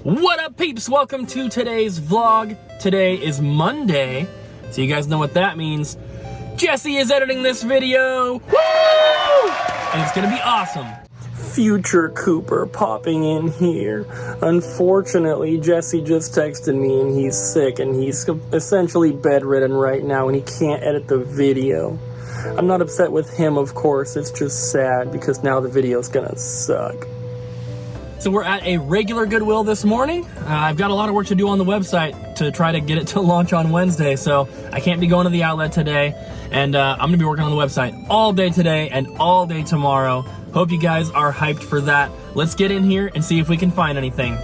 What up, peeps? Welcome to today's vlog. Today is Monday, so you guys know what that means. Jesse is editing this video. Woo! And it's gonna be awesome. Future Cooper popping in here. Unfortunately, Jesse just texted me and he's sick and he's essentially bedridden right now and he can't edit the video. I'm not upset with him, of course. It's just sad because now the video's gonna suck. So we're at a regular Goodwill this morning. I've got a lot of work to do on the website to try to get it to launch on Wednesday, so I can't be going to the outlet today. And I'm gonna be working on the website all day today and all day tomorrow. Hope you guys are hyped for that. Let's get in here and see if we can find anything.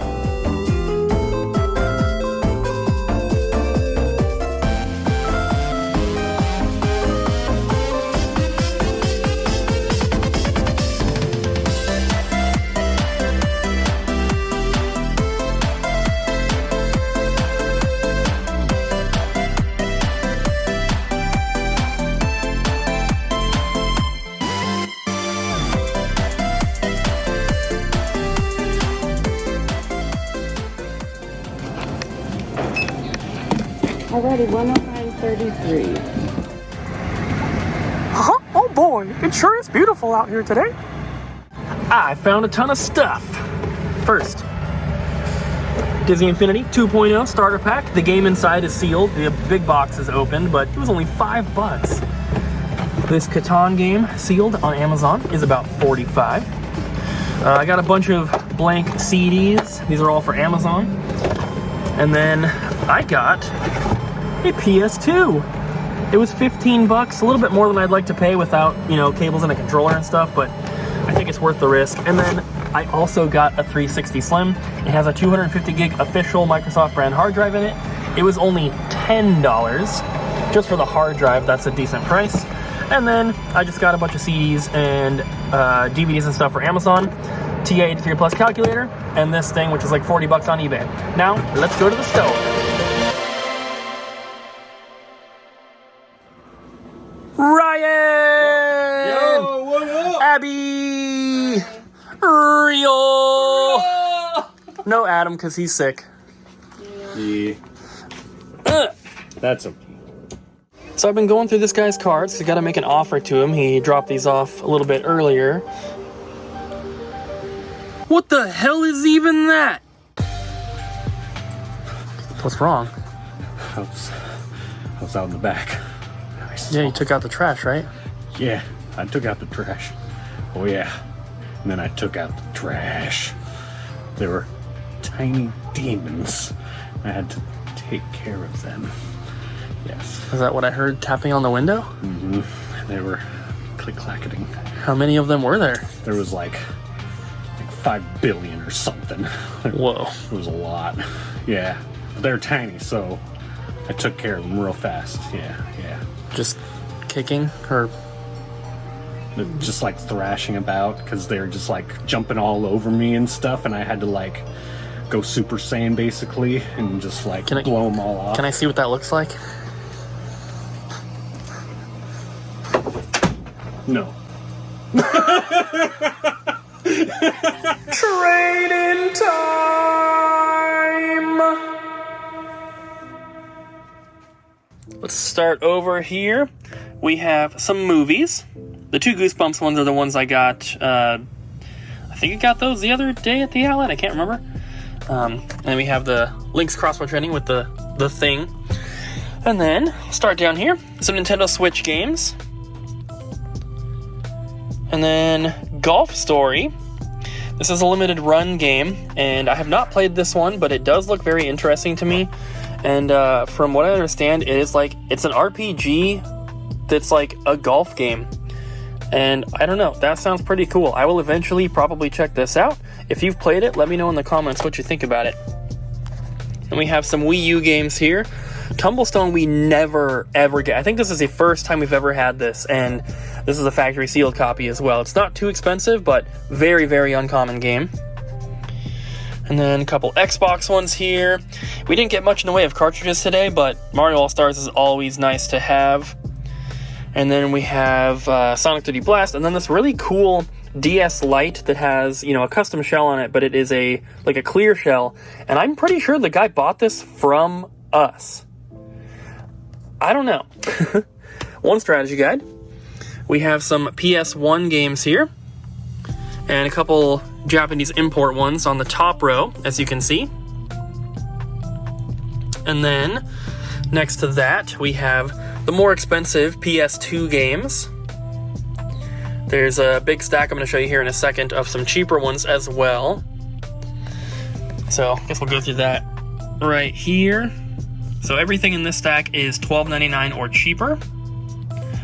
Already 109.33. Oh boy, it sure is beautiful out here today. I found a ton of stuff. First, Disney Infinity 2.0 starter pack. The game inside is sealed. The big box is opened, but it was only $5. This Catan game sealed on Amazon is about $45. I got a bunch of blank CDs. These are all for Amazon. And then I got a PS2. It was $15, a little bit more than I'd like to pay without, cables and a controller and stuff, but I think it's worth the risk. And then I also got a 360 Slim. It has a 250 gig official Microsoft brand hard drive in it. It was only $10 just for the hard drive. That's a decent price. And then I just got a bunch of CDs and DVDs and stuff for Amazon. TA83 Plus calculator, and this thing, which is like $40 on eBay. Now, let's go to the store. Ryan! Yo, what up? Abby! Real! No Adam, because he's sick. Yeah. That's okay. So I've been going through this guy's cards. I got to make an offer to him. He dropped these off a little bit earlier. What the hell is even that? What's wrong? I was out in the back. Yeah, you took out the trash, right? Yeah, I took out the trash. Oh yeah. And then I took out the trash. They were tiny demons. I had to take care of them. Yes. Is that what I heard tapping on the window? Mm-hmm. They were click-clacketing. How many of them were there? There was like 5 billion or something. Whoa. It was a lot. Yeah. They're tiny, so I took care of them real fast. Yeah. Just kicking or They're just like thrashing about because they're just like jumping all over me and stuff, and I had to like go Super Saiyan basically and just like blow them all off. Can I see what that looks like? No. Trade in time. Let's start over here. We have some movies. The 2 Goosebumps ones are the ones I got. I think I got those the other day at the outlet. I can't remember. And then we have the Link's Crossbow Training with the thing. And then start down here. Some Nintendo Switch games. And then Golf Story. This is a limited run game, and I have not played this one, but it does look very interesting to me. And from what I understand, it's an RPG that's like a golf game. And I don't know, that sounds pretty cool. I will eventually probably check this out. If you've played it, let me know in the comments what you think about it. And we have some Wii U games here. Tumblestone we never ever get. I think this is the first time we've ever had this, and this is a factory sealed copy as well. It's not too expensive, but very, very uncommon game. And then a couple Xbox ones here. We didn't get much in the way of cartridges today, but Mario All-Stars is always nice to have. And then we have Sonic 3D Blast, and then this really cool DS Lite that has, a custom shell on it, but it is a clear shell. And I'm pretty sure the guy bought this from us. I don't know. One strategy guide. We have some PS1 games here. And a couple Japanese import ones on the top row, as you can see. And then, next to that, we have the more expensive PS2 games. There's a big stack I'm going to show you here in a second of some cheaper ones as well. So, I guess we'll go through that right here. So everything in this stack is $12.99 or cheaper.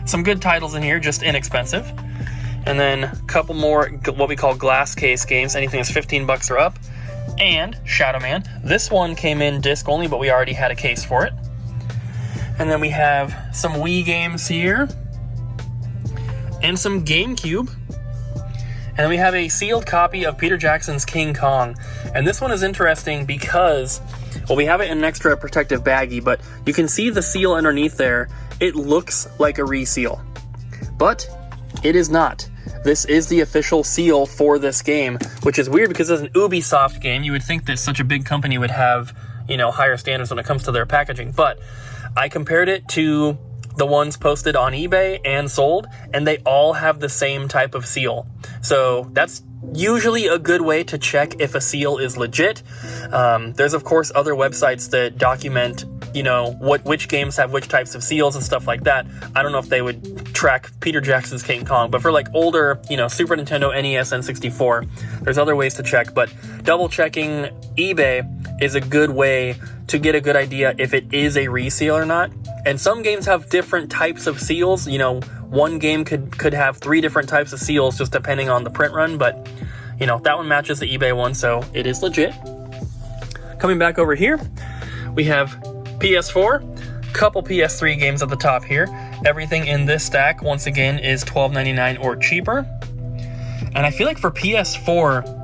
Some good titles in here, just inexpensive. And then a couple more what we call glass case games. Anything that's $15 or up. And Shadow Man. This one came in disc only, but we already had a case for it. And then we have some Wii games here. And some GameCube. And then we have a sealed copy of Peter Jackson's King Kong. And this one is interesting because, well, we have it in an extra protective baggie, but you can see the seal underneath there. It looks like a reseal, but it is not. This is the official seal for this game, which is weird because it's an Ubisoft game. You would think that such a big company would have, higher standards when it comes to their packaging, but I compared it to the ones posted on eBay and sold, and they all have the same type of seal. So that's usually a good way to check if a seal is legit. There's of course other websites that document, which games have which types of seals and stuff like that. I don't know if they would track Peter Jackson's King Kong, but for older, Super Nintendo, NES, N64, there's other ways to check, but double checking eBay is a good way to get a good idea if it is a reseal or not. And some games have different types of seals. One game could have 3 different types of seals just depending on the print run, but that one matches the eBay one, so it is legit. Coming back over here, we have PS4, couple PS3 games at the top here. Everything in this stack, once again, is $12.99 or cheaper. And I feel like for PS4,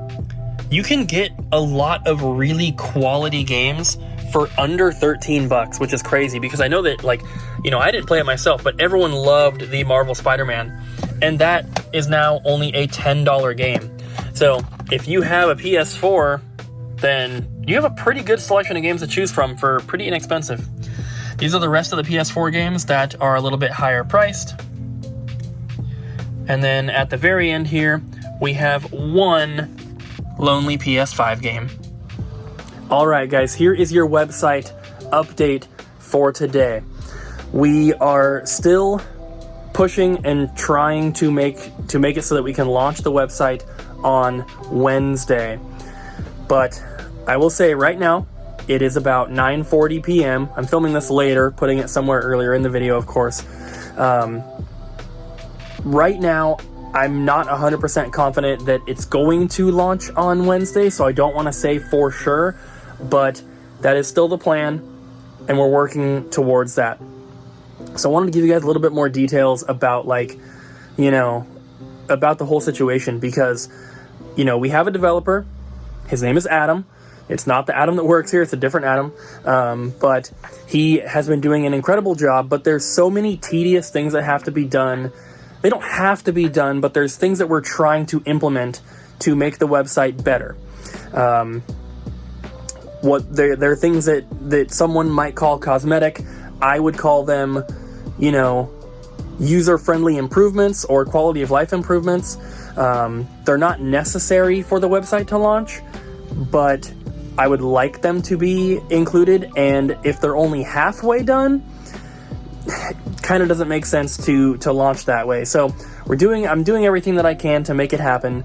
you can get a lot of really quality games for under $13, which is crazy because I know that, I didn't play it myself, but everyone loved the Marvel Spider-Man, and that is now only a $10 game. So if you have a PS4, then you have a pretty good selection of games to choose from for pretty inexpensive. These are the rest of the PS4 games that are a little bit higher priced. And then at the very end here, we have one lonely PS5 game. Alright guys, here is your website update for today. We are still pushing and trying to make it so that we can launch the website on Wednesday. But I will say right now, it is about 9:40 p.m. I'm filming this later, putting it somewhere earlier in the video, of course. Right now, I'm not 100% confident that it's going to launch on Wednesday, so I don't want to say for sure, but that is still the plan, and we're working towards that. So I wanted to give you guys a little bit more details about, about the whole situation, because, we have a developer. His name is Adam. It's not the Adam that works here, it's a different Adam, but he has been doing an incredible job, but there's so many tedious things that have to be done. They don't have to be done, but there's things that we're trying to implement to make the website better. There are things that someone might call cosmetic. I would call them, user-friendly improvements or quality of life improvements. They're not necessary for the website to launch, but I would like them to be included, and if they're only halfway done, kind of doesn't make sense to launch that way. So I'm doing everything that I can to make it happen.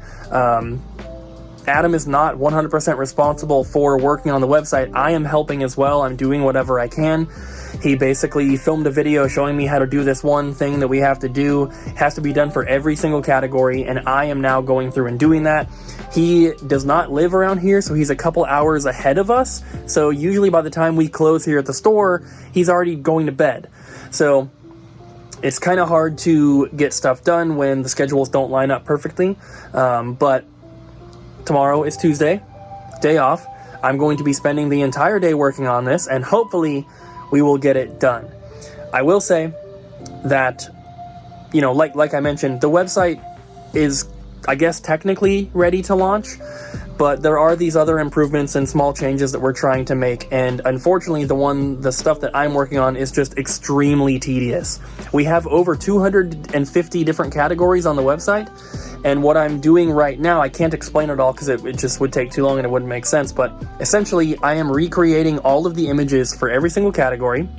Adam is not 100% responsible for working on the website. I am helping as well. I'm doing whatever I can. He basically filmed a video showing me how to do this one thing that we have to do. It has to be done for every single category, and I am now going through and doing that. He does not live around here, so he's a couple hours ahead of us. So usually by the time we close here at the store, he's already going to bed. So it's kind of hard to get stuff done when the schedules don't line up perfectly. But tomorrow is Tuesday, day off. I'm going to be spending the entire day working on this, and hopefully we will get it done. I will say that, like I mentioned, the website is I guess, technically ready to launch. But there are these other improvements and small changes that we're trying to make, and unfortunately the stuff that I'm working on is just extremely tedious. We have over 250 different categories on the website, and what I'm doing right now, I can't explain it all because it just would take too long and it wouldn't make sense, but essentially I am recreating all of the images for every single category,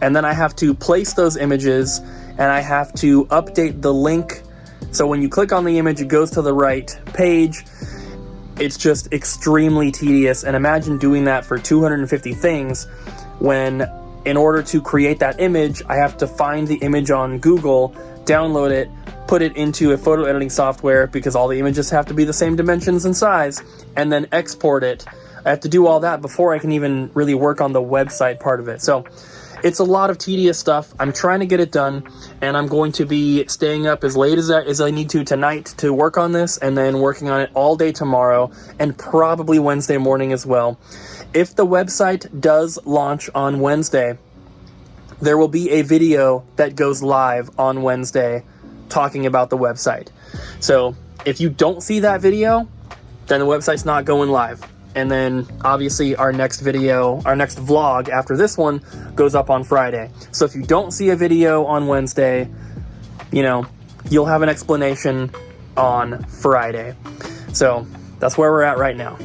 and then I have to place those images, and I have to update the link, so when you click on the image it goes to the right page. It's just extremely tedious, and imagine doing that for 250 things when, in order to create that image, I have to find the image on Google, download it, put it into a photo editing software because all the images have to be the same dimensions and size, and then export it. I have to do all that before I can even really work on the website part of it. So it's a lot of tedious stuff. I'm trying to get it done, and I'm going to be staying up as late as I need to tonight to work on this, and then working on it all day tomorrow, and probably Wednesday morning as well. If the website does launch on Wednesday, there will be a video that goes live on Wednesday talking about the website. So if you don't see that video, then the website's not going live. And then obviously our next vlog after this one goes up on Friday. So if you don't see a video on Wednesday, you'll have an explanation on Friday. So that's where we're at right now.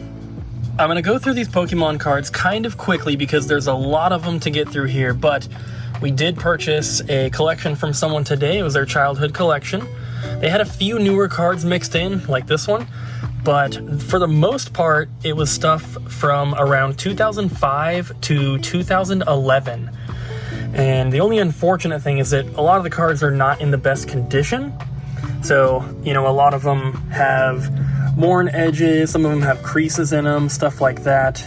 I'm going to go through these Pokemon cards kind of quickly because there's a lot of them to get through here, but we did purchase a collection from someone today. It was their childhood collection. They had a few newer cards mixed in, like this one. But for the most part, it was stuff from around 2005 to 2011. And the only unfortunate thing is that a lot of the cards are not in the best condition. So, a lot of them have worn edges, some of them have creases in them, stuff like that.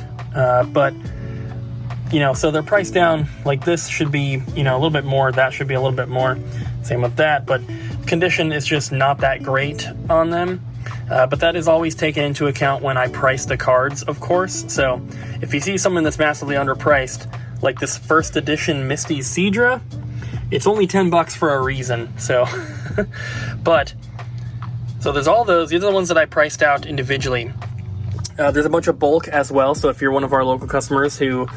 So they're priced down. Like this should be, a little bit more, that should be a little bit more. Same with that, but condition is just not that great on them. But that is always taken into account when I price the cards, of course. So if you see something that's massively underpriced, like this first edition Misty Seadra, it's only $10 for a reason. So, so there's all those. These are the ones that I priced out individually. There's a bunch of bulk as well. So if you're one of our local customers who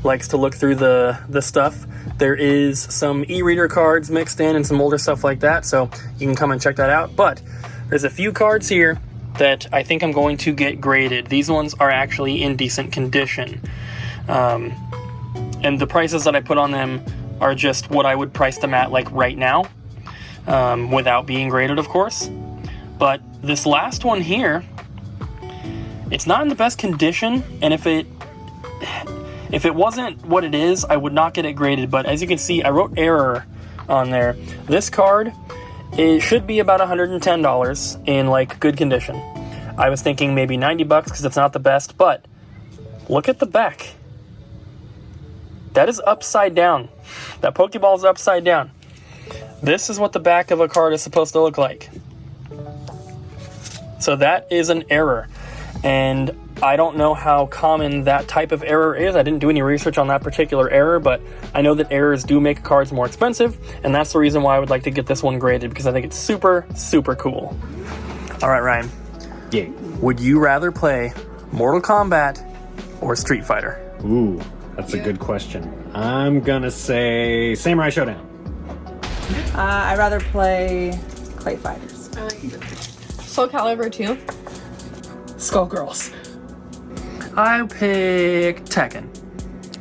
likes to look through the stuff, there is some e-reader cards mixed in and some older stuff like that. So you can come and check that out. But there's a few cards here that I think I'm going to get graded. These ones are actually in decent condition. And the prices that I put on them are just what I would price them at like right now, without being graded, of course. But this last one here, it's not in the best condition, and if it wasn't what it is, I would not get it graded. But as you can see, I wrote error on there. This card, it should be about $110 in like good condition. I was thinking maybe $90 because it's not the best, but look at the back. That is upside down. That Pokeball is upside down. This is what the back of a card is supposed to look like. So that is an error. And I don't know how common that type of error is. I didn't do any research on that particular error, but I know that errors do make cards more expensive, and that's the reason why I would like to get this one graded, because I think it's super, super cool. All right, Ryan. Yeah. Would you rather play Mortal Kombat or Street Fighter? Ooh, that's a good question. I'm gonna say Samurai Showdown. I'd rather play Clay Fighters. Soul Calibur 2. Skullgirls. I pick Tekken.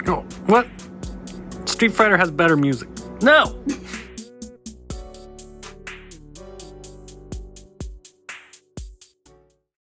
Oh, what? Street Fighter has better music. No!